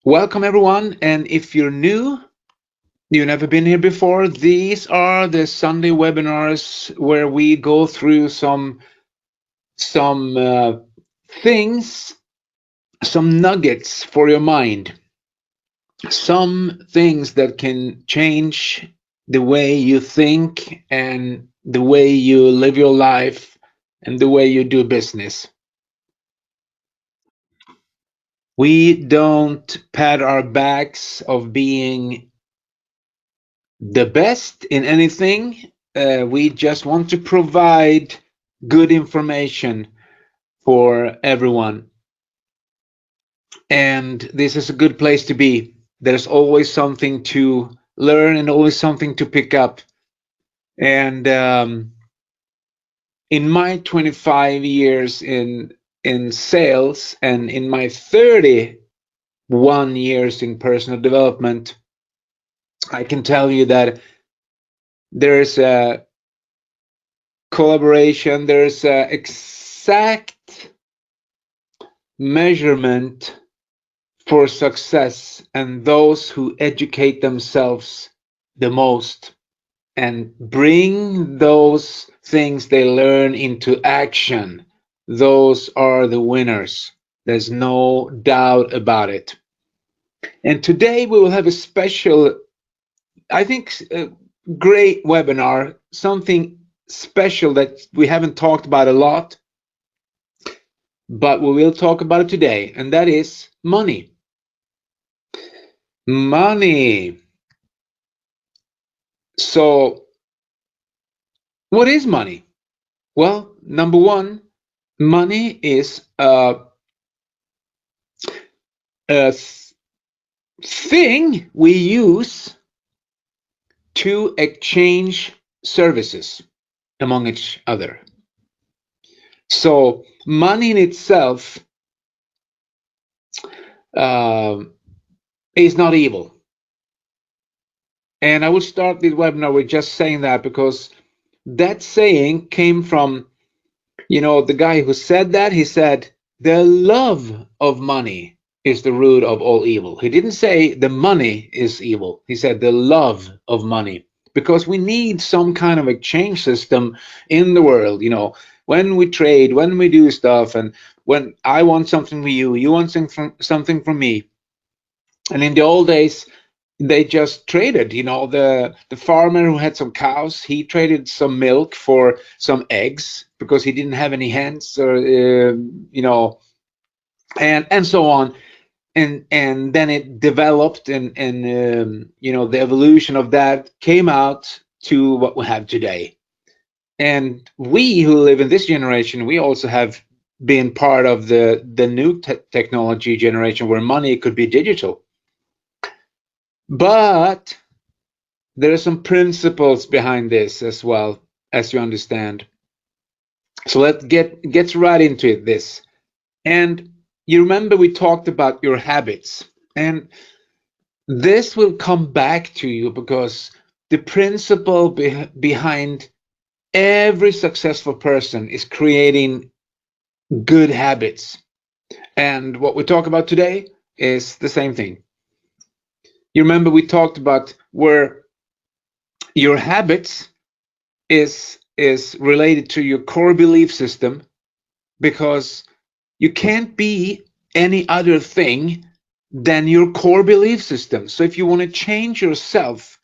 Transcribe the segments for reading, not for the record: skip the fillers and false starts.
Welcome everyone, and if you're new, you've never been here before, these are the Sunday webinars where we go through some things, some nuggets for your mind, some things that can change the way you think and the way you live your life and the way you do business. We don't pat our backs of being the best in anything. We just want to provide good information for everyone. And this is a good place to be. There's always something to learn and always something to pick up. And in my 25 years in sales and in my 31 years in personal development, I can tell you that there's a collaboration, there's a exact measurement for success, and those who educate themselves the most and bring those things they learn into action, those are the winners. There's no doubt about it. And today we will have a special, I think, great webinar, something special that we haven't talked about a lot, but we will talk about it today, and that is money. Money. So, what is money? Well, number one, money is a thing we use to exchange services among each other. So, money in itself uh, is not evil. And I will start this webinar with just saying that because that saying came from, the guy who said that. He said, the love of money is the root of all evil. He didn't say the money is evil. He said the love of money, because we need some kind of exchange system in the world. When we trade, when we do stuff, and when I want something from you, you want something from me. And in the old days, they just traded. The farmer who had some cows, he traded some milk for some eggs because he didn't have any hens, or and so on. And then it developed, and the evolution of that came out to what we have today. And we who live in this generation, we also have been part of the new technology generation where money could be digital. But there are some principles behind this as well, as you understand. So let's get right into it. This, and you remember we talked about your habits, and this will come back to you because the principle behind every successful person is creating good habits. And what we talk about today is the same thing. You remember we talked about where your habits is related to your core belief system, because you can't be any other thing than your core belief system. So if you want to change yourself,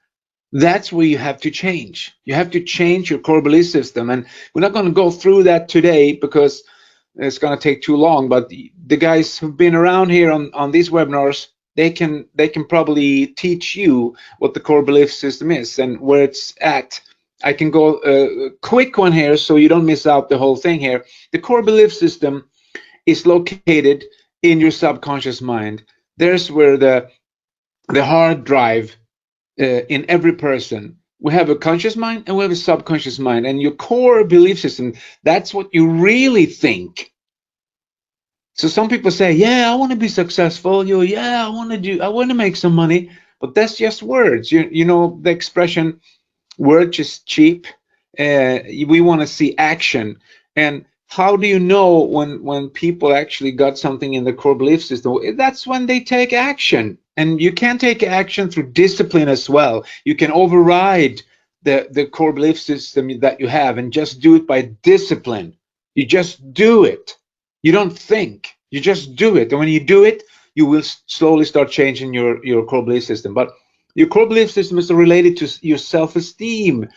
that's where you have to change. You have to change your core belief system. And we're not going to go through that today because it's going to take too long. But the guys who've been around here on these webinars, they can probably teach you what the core belief system is and where it's at. I can go a quick one here so you don't miss out the whole thing here. The core belief system is located in your subconscious mind. There's where the hard drive in every person. We have a conscious mind and we have a subconscious mind, and your core belief system, that's what you really think. So some people say, yeah, I want to be successful. Yeah, I want to make some money. But that's just words. You know the expression, words is cheap. We want to see action. And how do you know when people actually got something in the core belief system? That's when they take action. And you can take action through discipline as well. You can override the core belief system that you have and just do it by discipline. You just do it. You don't think. You just do it. And when you do it, you will slowly start changing your core belief system. But your core belief system is related to your self-esteem,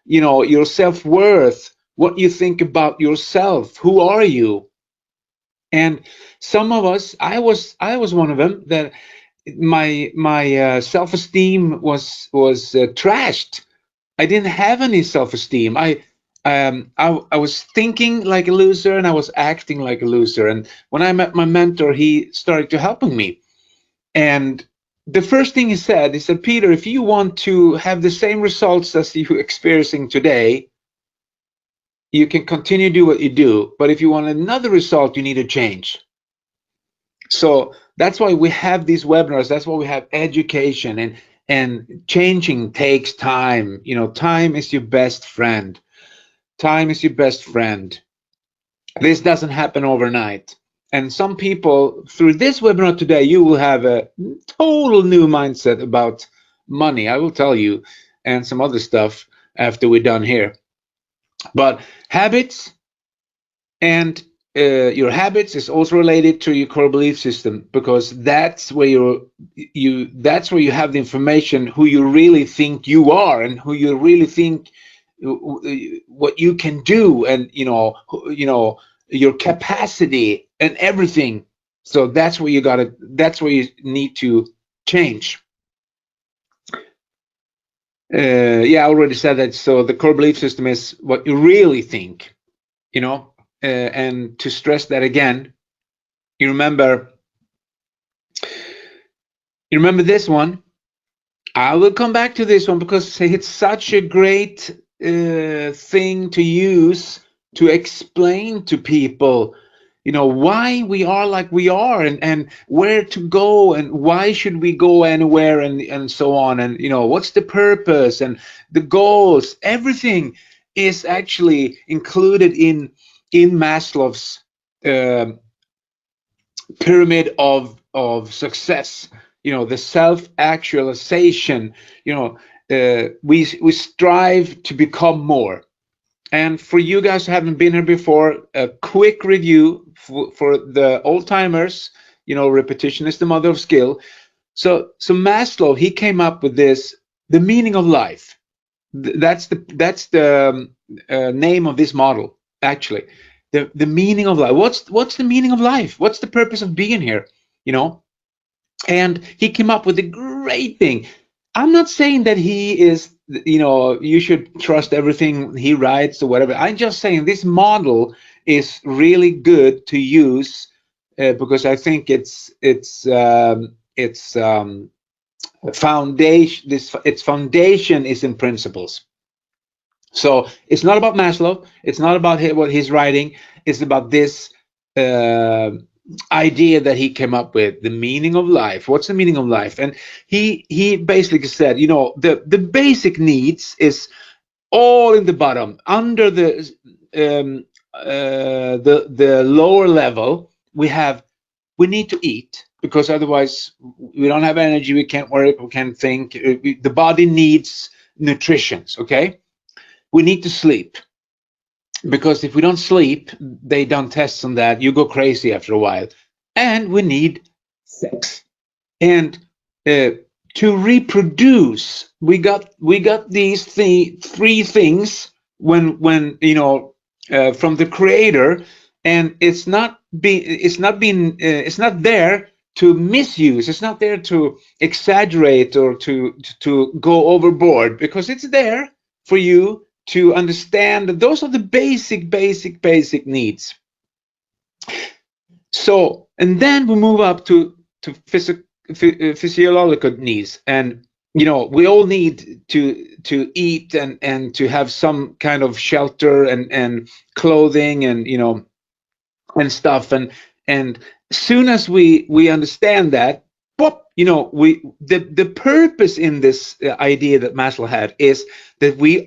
your self-worth, what you think about yourself. Who are you? And some of us, I was one of them, that my self-esteem was trashed. I didn't have any self-esteem. I was thinking like a loser and I was acting like a loser. And when I met my mentor, he started to helping me. And the first thing he said, Peter, if you want to have the same results as you're experiencing today, you can continue to do what you do. But if you want another result, you need to change. So that's why we have these webinars. That's why we have education, and changing takes time. Time is your best friend. Time is your best friend. This doesn't happen overnight. And some people, through this webinar today, you will have a total new mindset about money. I will tell you, and some other stuff after we're done here. But habits, and your habits is also related to your core belief system, because that's where that's where you have the information, who you really think you are, and who you really think what you can do, and your capacity and everything. So that's where that's where you need to change. Yeah, I already said that. So the core belief system is what you really think, and to stress that again, you remember this one. I will come back to this one because it's such a great thing to use to explain to people, why we are like we are, and where to go, and why should we go anywhere, and so on, and what's the purpose and the goals. Everything is actually included in Maslow's pyramid of success. The self-actualization. We strive to become more. And for you guys who haven't been here before, a quick review for the old timers. Repetition is the mother of skill. So Maslow, he came up with this, the meaning of life. That's the name of this model, actually. The meaning of life. What's the meaning of life? What's the purpose of being here? And he came up with a great thing. I'm not saying that he is, you should trust everything he writes or whatever. I'm just saying this model is really good to use, because I think its foundation, its foundation is in principles. So it's not about Maslow. It's not about what he's writing. It's about this idea that he came up with, the meaning of life. What's the meaning of life? And he basically said, the basic needs is all in the bottom. Under the lower level, we need to eat, because otherwise we don't have energy, we can't work, we can't think. The body needs nutrition, okay? We need to sleep, because if we don't sleep, they done tests on that, you go crazy after a while. And we need sex. And to reproduce, we got these three things when from the Creator, and it's not there to misuse. It's not there to exaggerate or to go overboard, because it's there for you to understand that those are the basic needs. So, and then we move up to physiological needs, and we all need to eat and to have some kind of shelter and clothing and and stuff, and soon as we understand that, the purpose in this idea that Maslow had is that we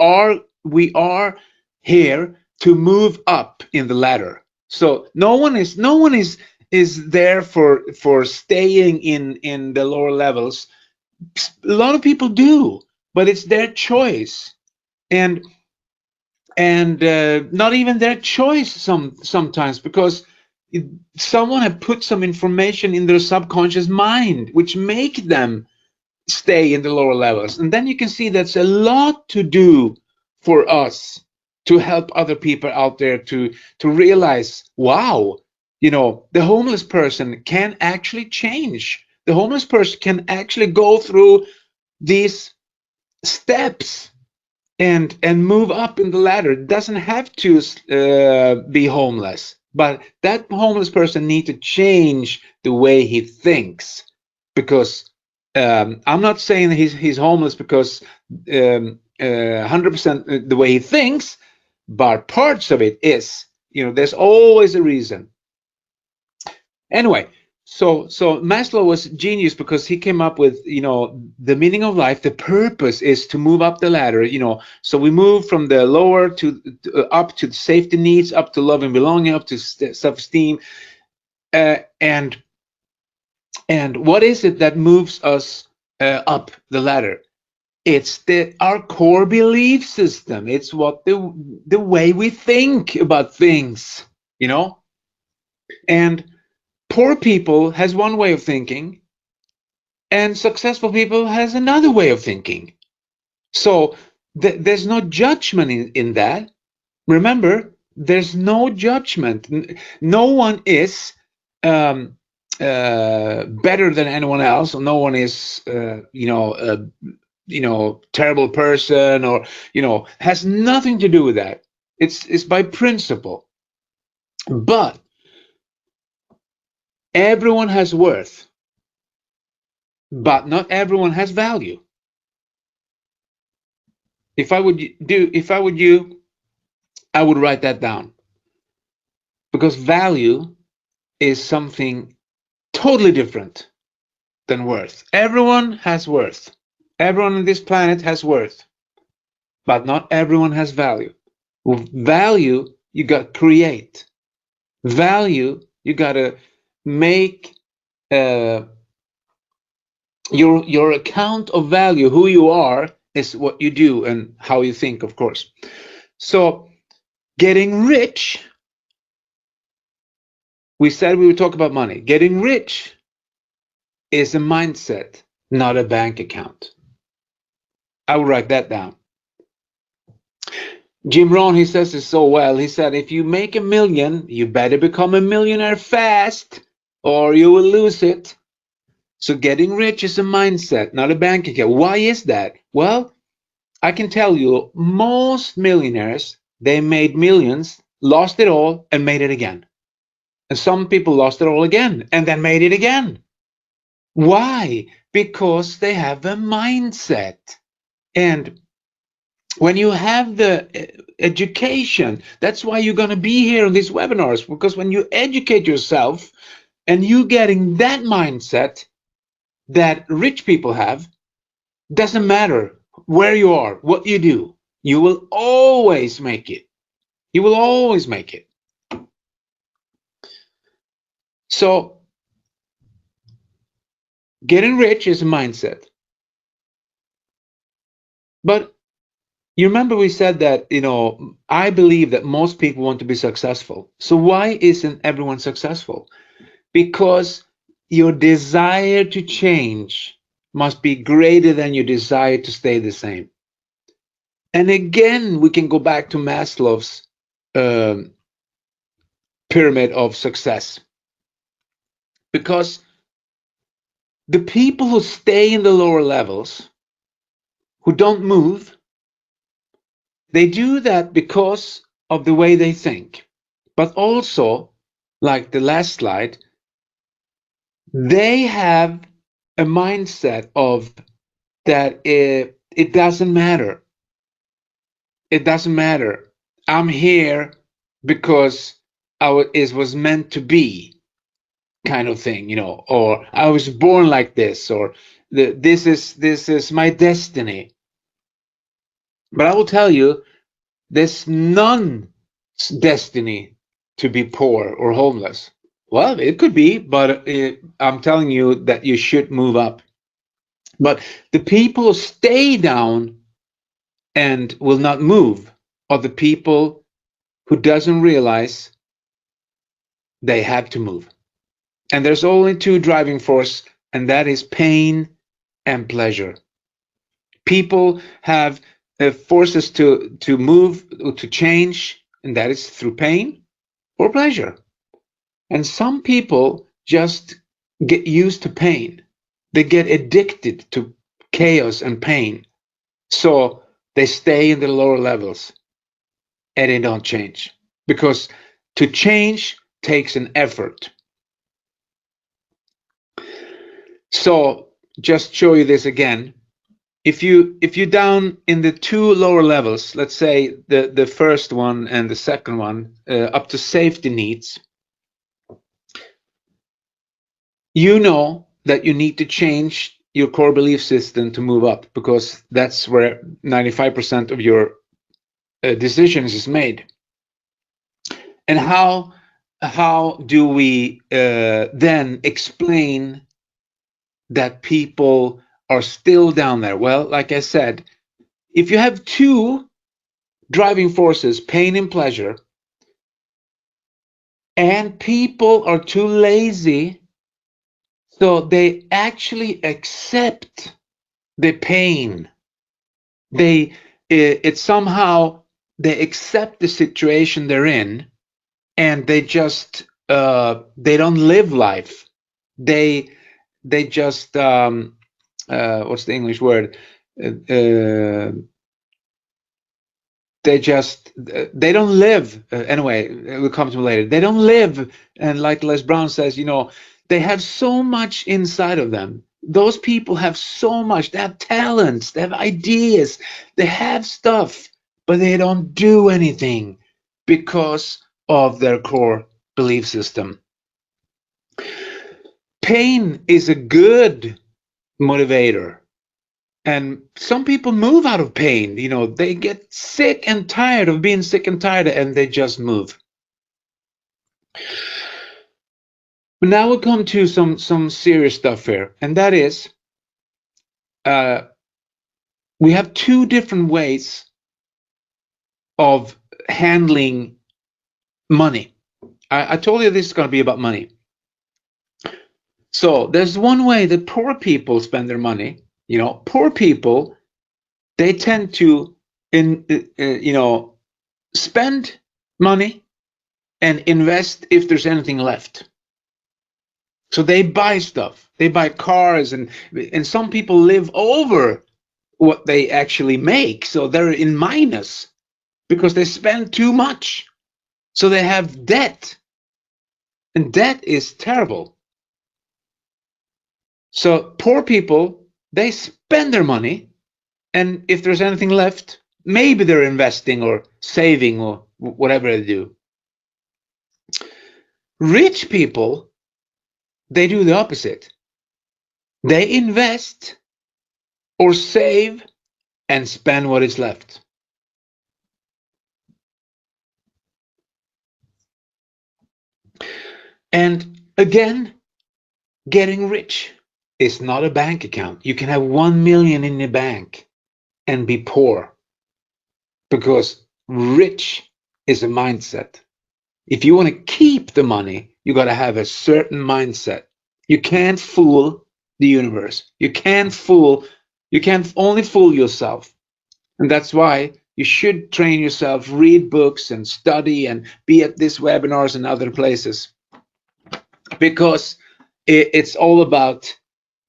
are here to move up in the ladder. So no one is there for staying in the lower levels. A lot of people do, but it's their choice. And not even their choice sometimes, because someone had put some information in their subconscious mind which make them stay in the lower levels. And then you can see that's a lot to do for us to help other people out there to realize, wow, the homeless person can actually change. The homeless person can actually go through these steps and move up in the ladder. It doesn't have to be homeless, but that homeless person needs to change the way he thinks. Because I'm not saying he's homeless because 100% the way he thinks, but parts of it is, there's always a reason. Anyway, so Maslow was genius because he came up with, the meaning of life. The purpose is to move up the ladder, so we move from the lower up to safety needs, up to love and belonging, up to self-esteem. And what is it that moves us up the ladder? It's our core belief system. It's what the way we think about things, and poor people has one way of thinking, and successful people has another way of thinking. So there's no judgment in that. Remember, there's no judgment. No one is better than anyone else. No one is terrible person, or has nothing to do with that. It's by principle. But everyone has worth, but not everyone has value. If I were you, I would write that down, because value is something totally different than worth. Everyone has worth. Everyone on this planet has worth, but not everyone has value. Value you got to create. Value you got to make your account of value. Who you are is what you do and how you think, of course. So getting rich, we said we would talk about money. Getting rich is a mindset, not a bank account. I will write that down. Jim Rohn, he says it so well. He said, if you make $1 million, you better become a millionaire fast, or you will lose it. So getting rich is a mindset, not a bank account. Why is that? Well, I can tell you, most millionaires, they made millions, lost it all, and made it again. And some people lost it all again, and then made it again. Why? Because they have a mindset. And when you have the education, that's why you're going to be here in these webinars, because when you educate yourself and you getting that mindset that rich people have, doesn't matter where you are, what you do, you will always make it. You will always make it. So getting rich is a mindset. But you remember we said that, I believe that most people want to be successful. So why isn't everyone successful? Because your desire to change must be greater than your desire to stay the same. And again, we can go back to Maslow's pyramid of success. Because the people who stay in the lower levels, who don't move, they do that because of the way they think. But also, like the last slide, they have a mindset of that it doesn't matter. It doesn't matter. I'm here because it was meant to be, kind of thing, or I was born like this, or this is my destiny. But I will tell you, there's none destiny to be poor or homeless? Well, it could be, but I'm telling you that you should move up. But the people who stay down and will not move are the people who doesn't realize they have to move. And there's only two driving force, and that is pain and pleasure. People have forces to move, to change, and that is through pain or pleasure. And some people just get used to pain. They get addicted to chaos and pain. So they stay in the lower levels and they don't change. Because to change takes an effort. So just show you this again. If you down in the two lower levels, let's say the first one and the second one, up to safety needs, you know that you need to change your core belief system to move up, because that's where 95% of your decisions is made. And how do we then explain that people are still down there? Well, like I said, if you have two driving forces, pain and pleasure, and people are too lazy, so they actually accept the pain. It's somehow they accept the situation they're in, and they just they don't live life. They just what's the English word? They don't live. Anyway, we'll come to it later. They don't live, and like Les Brown says, they have so much inside of them. Those people have so much. They have talents, they have ideas, they have stuff, but they don't do anything because of their core belief system. Pain is a good motivator. And some people move out of pain. They get sick and tired of being sick and tired, and they just move. But now we'll come to some serious stuff here, and that is we have two different ways of handling money. I told you this is going to be about money. So there's one way that poor people spend their money. Poor people, they tend to spend money and invest if there's anything left. So they buy stuff. They buy cars, and some people live over what they actually make. So they're in minus because they spend too much. So they have debt. And debt is terrible. So poor people, they spend their money, and if there's anything left, maybe they're investing or saving or whatever they do. Rich people, they do the opposite. They invest or save and spend what is left. And again, getting rich is not a bank account. You can have 1 million in the bank and be poor, because rich is a mindset. If you want to keep the money, you got to have a certain mindset. You can't fool the universe. You can't only fool yourself. And that's why you should train yourself, read books and study and be at these webinars and other places, because it's all about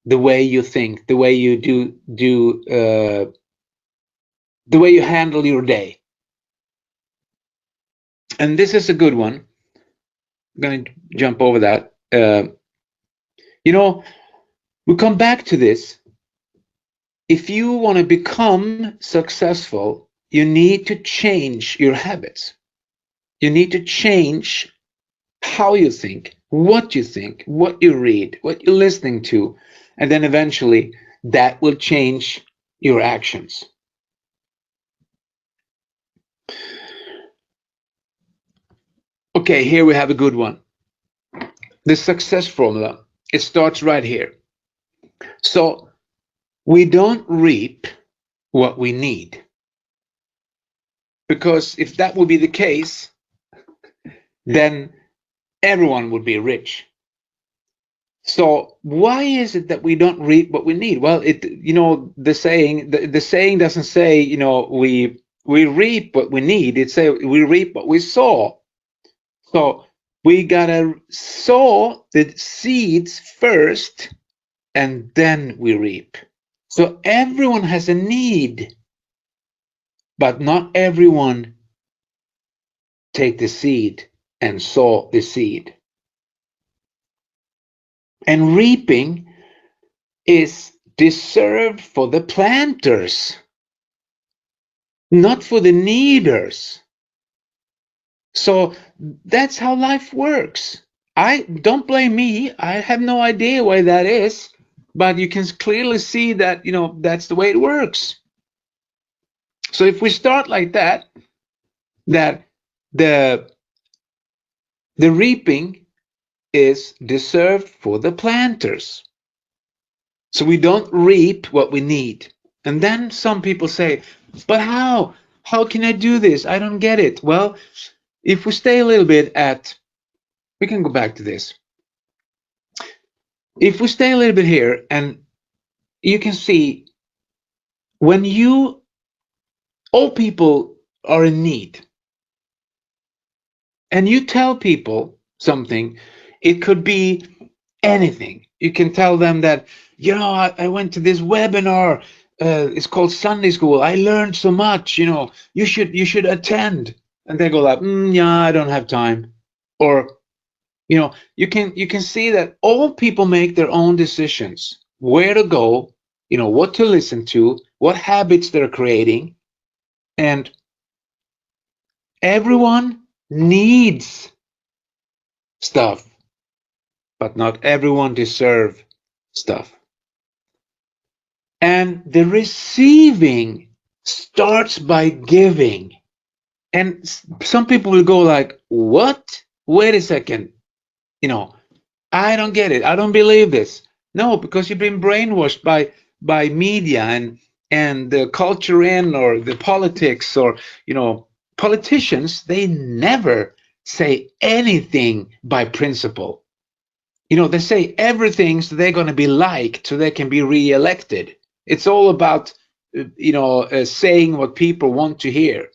the way you think, the way you the way you handle your day. And this is a good one. I'm going to jump over that. We'll come back to this. If you want to become successful, you need to change your habits. You need to change how you think, what you read, what you're listening to, and then eventually that will change your actions. Okay, here we have a good one. The success formula. It starts right here. So we don't reap what we need. Because if that would be the case, then everyone would be rich. So why is it that we don't reap what we need? Well, the saying doesn't say, we reap what we need. It say we reap what we sow. So we gotta sow the seeds first and then we reap. So everyone has a need, but not everyone take the seed and sow the seed. And reaping is deserved for the planters, not for the needers. So that's how life works. I don't blame me. I have no idea why that is, but you can clearly see that, that's the way it works. So if we start like that the the reaping is deserved for the planters. So we don't reap what we need. And then some people say, but how? How can I do this? I don't get it. Well, if we stay a little bit we can go back to this. If we stay a little bit here, and you can see when all people are in need, and you tell people something, it could be anything. You can tell them that, I went to this webinar. It's called Sunday School. I learned so much. You should attend. And they go like, yeah, I don't have time. Or, you can see that all people make their own decisions, where to go, what to listen to, what habits they're creating, and everyone needs stuff, but not everyone deserves stuff. And the receiving starts by giving. And some people will go like, what? Wait a second. I don't get it. I don't believe this. No, because you've been brainwashed by media and the culture or the politics, or politicians. They never say anything by principle. They say everything so they're going to be liked so they can be re-elected. It's all about saying what people want to hear.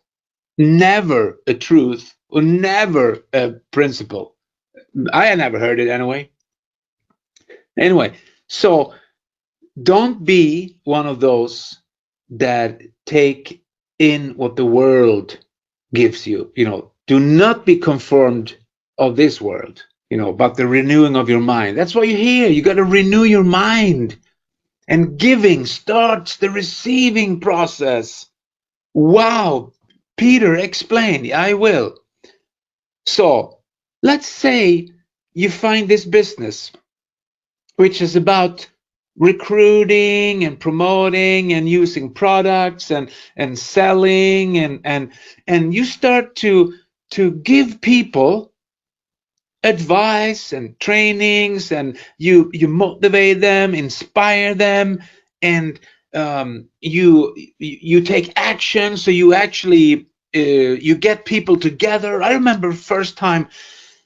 Never a truth, or never a principle. I had never heard it anyway. Anyway, so don't be one of those that take in what the world gives you. Do not be conformed of this world, but the renewing of your mind. That's why you're here. You got to renew your mind. And giving starts the receiving process. Wow. Peter, explain. I will. So let's say you find this business, which is about recruiting and promoting and using products and selling and you start to give people advice and trainings, and you motivate them, inspire them, and you take action. So you actually you get people together. I remember first time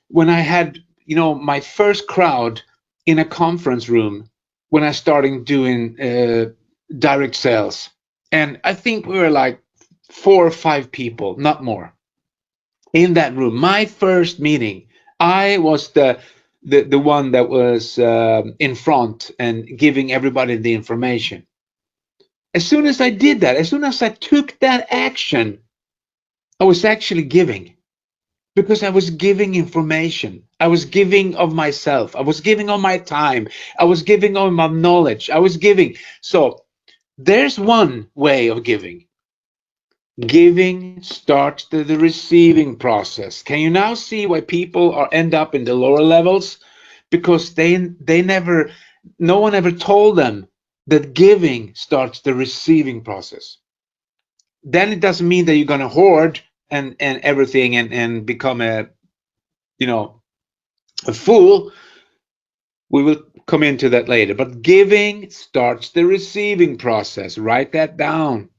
when I had my first crowd in a conference room when I started doing direct sales, and I think we were like 4 or 5 people, not more, in that room. My first meeting, I was the one that was in front and giving everybody the information. As soon as I did that, as soon as I took that action, I was actually giving, because I was giving information. I was giving of myself. I was giving of my time. I was giving of my knowledge. I was giving. So there's one way of giving. Giving starts the receiving process. Can you now see why people end up in the lower levels? Because they never, no one ever told them that giving starts the receiving process. Then it doesn't mean that you're going to hoard and everything and become a a fool. We will come into that later. But giving starts the receiving process. Write that down.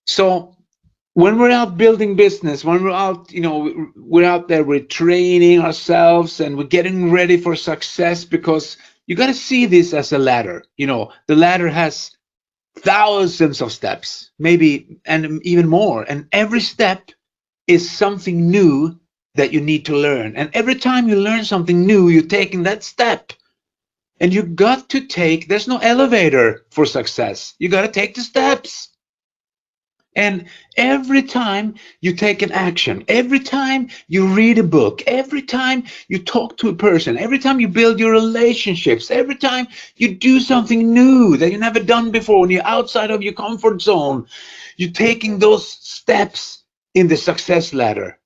So when we're out building business, when we're out, we're out there, we're training ourselves and we're getting ready for success, because you got to see this as a ladder. The ladder has thousands of steps, maybe, and even more. And every step is something new that you need to learn. And every time you learn something new, you're taking that step. And you got to take, there's no elevator for success. You got to take the steps. And every time you take an action, every time you read a book, every time you talk to a person, every time you build your relationships, every time you do something new that you never done before, when you're outside of your comfort zone, you're taking those steps in the success ladder.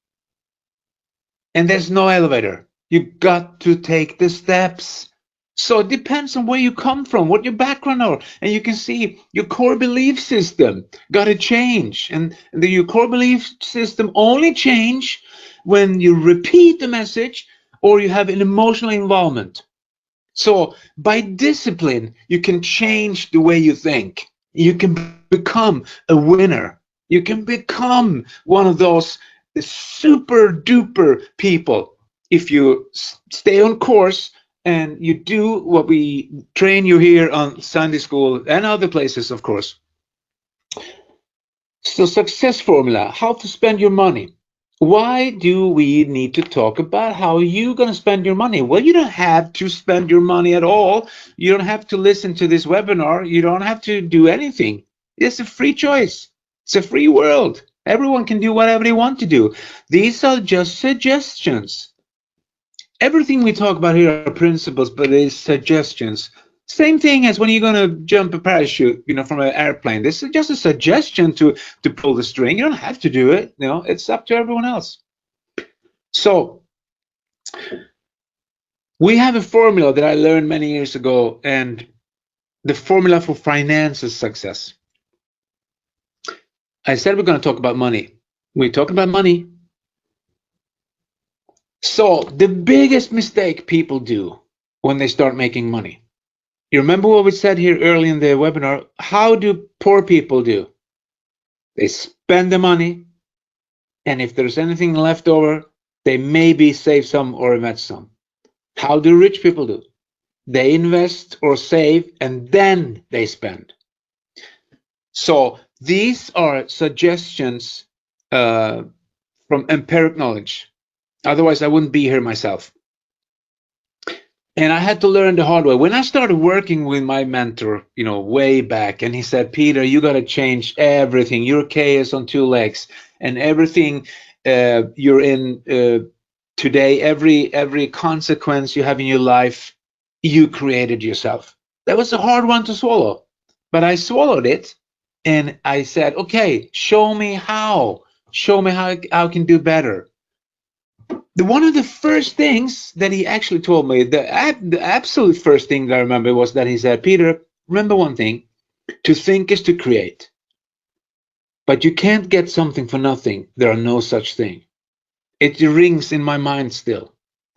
And there's no elevator. You got to take the steps. So it depends on where you come from, what your background are. And you can see your core belief system got to change. And your core belief system only change when you repeat the message or you have an emotional involvement. So by discipline, you can change the way you think. You can become a winner. You can become one of those super duper people if you stay on course and you do what we train you here on Sunday school and other places, of course. So, success formula, how to spend your money. Why do we need to talk about how you're going to spend your money? Well, you don't have to spend your money at all. You don't have to listen to this webinar. You don't have to do anything. It's a free choice. It's a free world. Everyone can do whatever they want to do. These are just suggestions. Everything we talk about here are principles, but it's suggestions. Same thing as when you're going to jump a parachute, from an airplane. This is just a suggestion to pull the string. You don't have to do it. It's up to everyone else. So we have a formula that I learned many years ago, and the formula for finances success. I said we're going to talk about money. We're talking about money. So the biggest mistake people do when they start making money. You remember what we said here early in the webinar? How do poor people do? They spend the money, and if there's anything left over, they maybe save some or invest some. How do rich people do? They invest or save, and then they spend. So these are suggestions from empiric knowledge. Otherwise, I wouldn't be here myself. And I had to learn the hard way. When I started working with my mentor, way back, and he said, Peter, you got to change everything. Your K is on two legs, and everything you're in today, every consequence you have in your life, you created yourself. That was a hard one to swallow, but I swallowed it, and I said, okay, show me how. Show me how I can do better. One of the first things that he actually told me, the absolute first thing that I remember was that he said, Peter, remember one thing, to think is to create. But you can't get something for nothing. There are no such thing. It rings in my mind still.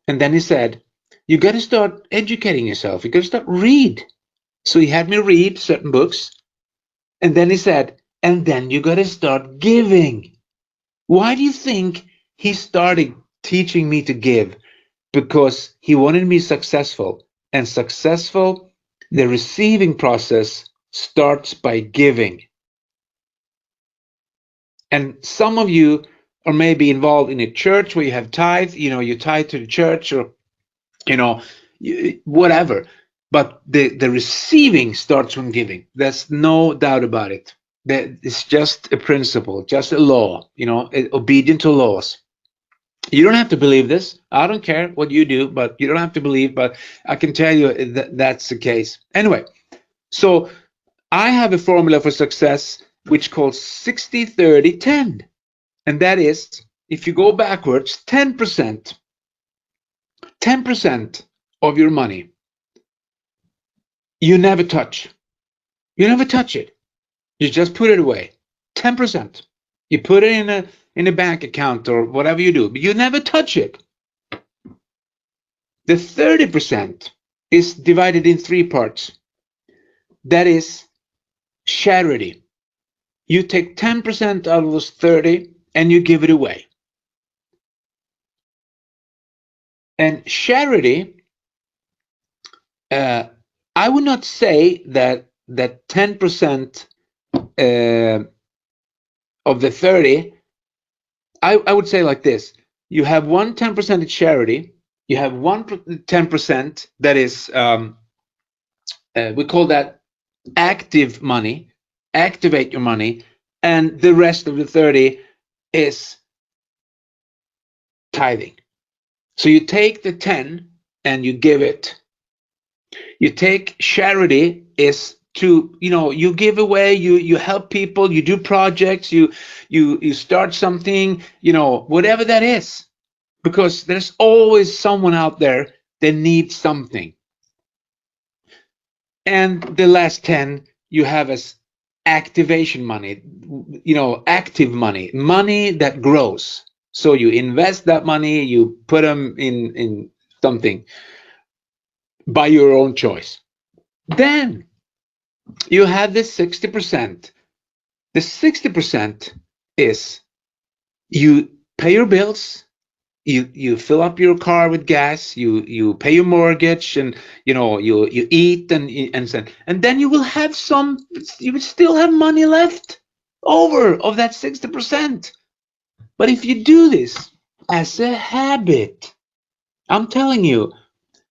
And then he said, you got to start educating yourself. You got to start read. So he had me read certain books. And then he said, and then you got to start giving. Why do you think he started teaching me to give? Because he wanted me successful. And successful, the receiving process starts by giving. And some of you are maybe involved in a church where you have tithe, you tithe to the church, or, whatever. But the receiving starts from giving. There's no doubt about it. It's just a principle, just a law, obedient to laws. You don't have to believe this. I don't care what you do, but you don't have to believe. But I can tell you that that's the case. Anyway, so I have a formula for success which calls 60-30-10. And that is, if you go backwards, 10% of your money, you never touch. You never touch it. You just put it away. 10%. You put it in a bank account or whatever you do, but you never touch it. The 30% is divided in three parts. That is charity. You take 10% out of those 30 and you give it away. And charity, I would not say that 10% of the 30. I would say like this: you have 10% in charity, you have 10% that is we call that active money, activate your money, and the rest of the 30 is tithing. So you take the 10 and you give it. You take charity is to, you give away, you help people, you do projects, you start something, whatever that is, because there's always someone out there that needs something. And the last 10 you have as activation money, active money that grows. So you invest that money, you put them in something by your own choice. Then you have this 60%. The 60% is you pay your bills, you fill up your car with gas, you pay your mortgage, and you eat and then you will have you will still have money left over of that 60%. But if you do this as a habit, I'm telling you,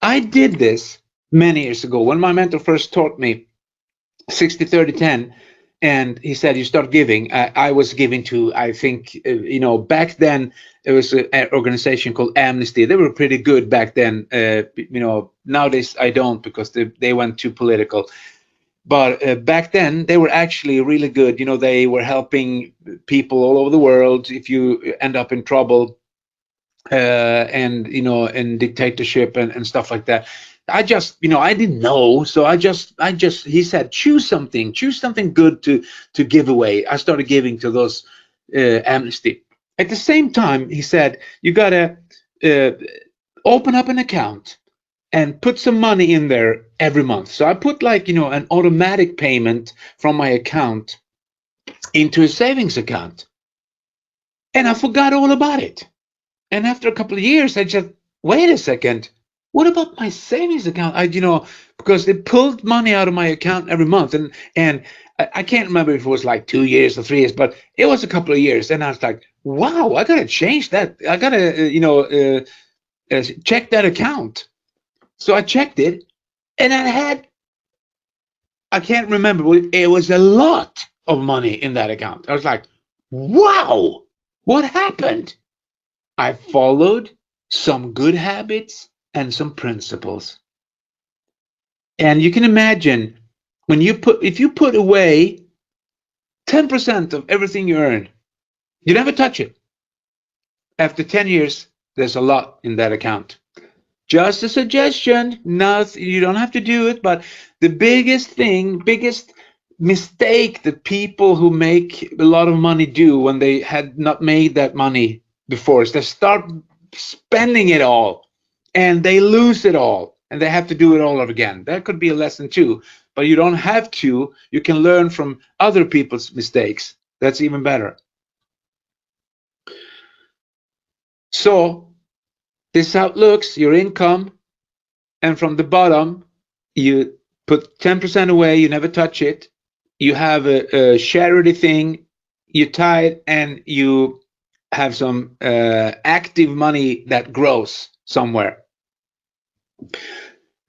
I did this many years ago when my mentor first taught me 60, 30, 10, and he said you start giving. I was giving to, I think, back then it was an organization called Amnesty. They were pretty good back then. Nowadays I don't, because they went too political. But back then they were actually really good. They were helping people all over the world if you end up in trouble, and in dictatorship and stuff like that. I just, I didn't know, so I just he said choose something good to give away. I started giving to those Amnesty. At the same time, he said you gotta uh, open up an account and put some money in there every month. So I put, like, an automatic payment from my account into a savings account, and I forgot all about it. And after a couple of years, I just, wait a second, what about my savings account? Because they pulled money out of my account every month, and I can't remember if it was like 2 years or 3 years, but it was a couple of years, and I was like, wow, I gotta change that. I gotta, check that account. So I checked it, and I can't remember, but it was a lot of money in that account. I was like, wow, what happened? I followed some good habits and some principles. And you can imagine, if you put away 10% of everything you earn, you never touch it. After 10 years, there's a lot in that account. Just a suggestion. You don't have to do it, but the biggest mistake that people who make a lot of money do when they had not made that money before is they start spending it all and they lose it all and they have to do it all over again. That could be a lesson too, but you don't have to. You can learn from other people's mistakes. That's even better. So this is how it looks: your income, and from the bottom you put 10% away, you never touch it. You have a charity thing, you tithe, and you have some active money that grows somewhere.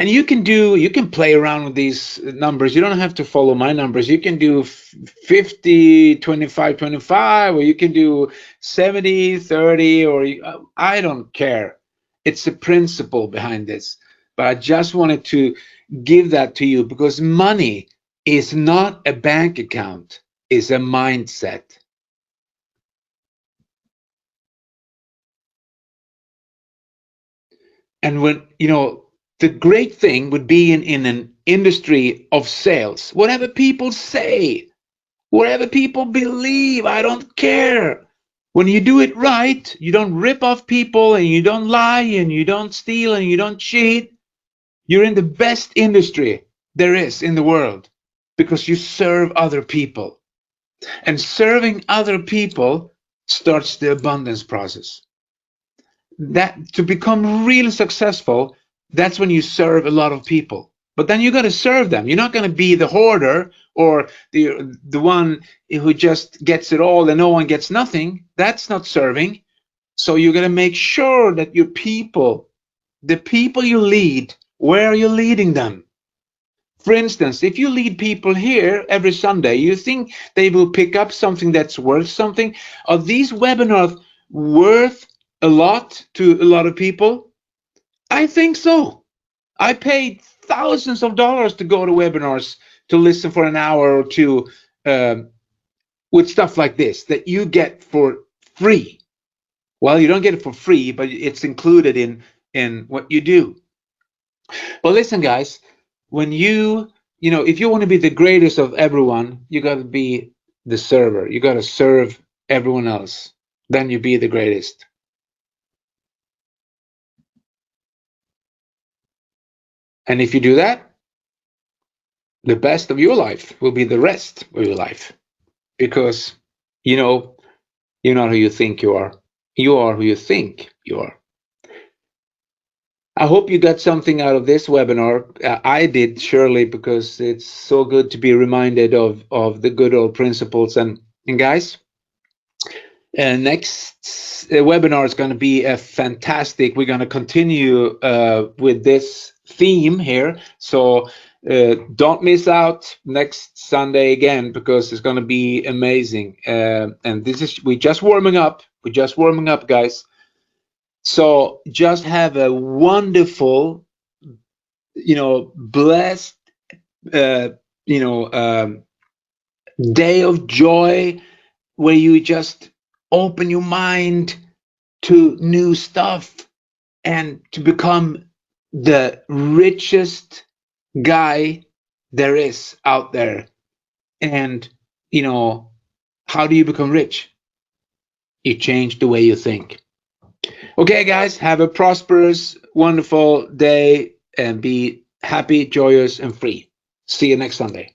And you can play around with these numbers. You don't have to follow my numbers. You can do 50, 25, 25, or you can do 70, 30, or I don't care. It's the principle behind this. But I just wanted to give that to you, because money is not a bank account, it's a mindset. And when, the great thing would be in an industry of sales, whatever people say, Wherever people believe, I don't care. When you do it right, you don't rip off people and you don't lie and you don't steal and you don't cheat. You're in the best industry there is in the world because you serve other people. And serving other people starts the abundance process. That to become really successful, that's when you serve a lot of people. But then you got to serve them. You're not going to be the hoarder or the one who just gets it all and no one gets nothing. That's not serving. So you got to make sure that your people, the people you lead, where are you leading them? For instance, if you lead people here every Sunday, you think they will pick up something that's worth something? Are these webinars worth a lot to a lot of people? I think so. I paid thousands of dollars to go to webinars to listen for an hour or two um, with stuff like this that you get for free. Well, you don't get it for free, but it's included in what you do. But listen, guys, when if you want to be the greatest of everyone, you got to be the server. You got to serve everyone else. Then you be the greatest. And if you do that, the best of your life will be the rest of your life. Because, you know, you're not who you think you are. You are who you think you are. I hope you got something out of this webinar. I did, surely, because it's so good to be reminded of the good old principles. And guys, next webinar is going to be a fantastic. We're going to continue with this theme here. So don't miss out next Sunday again, because it's going to be amazing. And we're just warming up. We're just warming up, guys. So just have a wonderful, blessed, uh, you know, um, day of joy where you just open your mind to new stuff and to become the richest guy there is out there. And, how do you become rich? You change the way you think. Okay, guys, have a prosperous, wonderful day and be happy, joyous, and free. See you next Sunday.